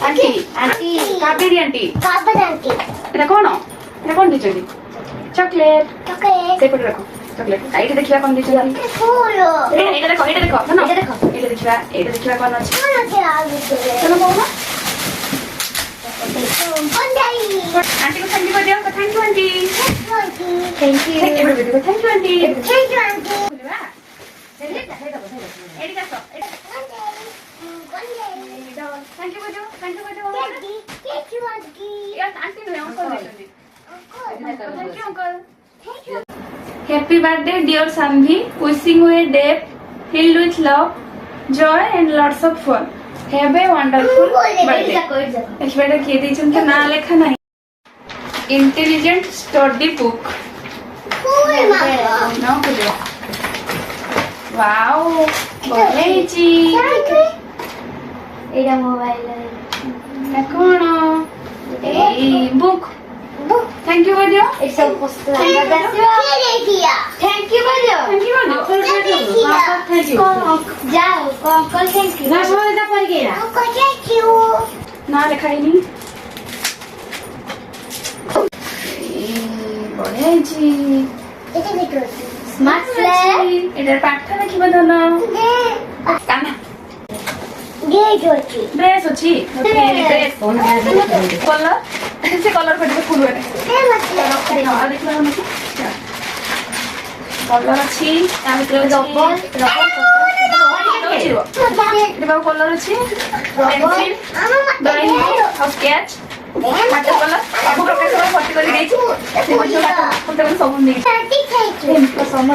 aunty aunty Kaveri aunty एटा कोन दीचंदी chocolate से पटे रखो चॉकलेट आइटे देखिबा कोन दीचंदी एटा देखो ना एटा देखिबा कोन अछि चलो बोलो आंटी को थैंक यू कर दियो thank you auntie thank you thank you auntie एडी का तो थैंक यू बजो यार आंटी ने अंकल दीचंदी thank you uncle happy birthday dear Saanvi wishing you a day filled with love joy and lots of fun have a wonderful birthday expect किए दीचन के ना लेखा नहीं इंटेलिजेंट स्टडी बुक नो बुझो वाओ बलेजी एडा मोबाइल ना कोन ए बुक थैंक यू बजो it's a post thank you बजो थैंक यू जाओ अंकल थैंक यू ना समझ जा पर गया ना लिखाई नहीं बलेजी स्मार्ट फ्लैग एटार पाठ लिखिबा धन काना ड्रेस अच्छी कलर से कलर फटे फुल कलर अच्छी कलर अच्छी स्केच कलर सब प्रकार भर्ती कर सब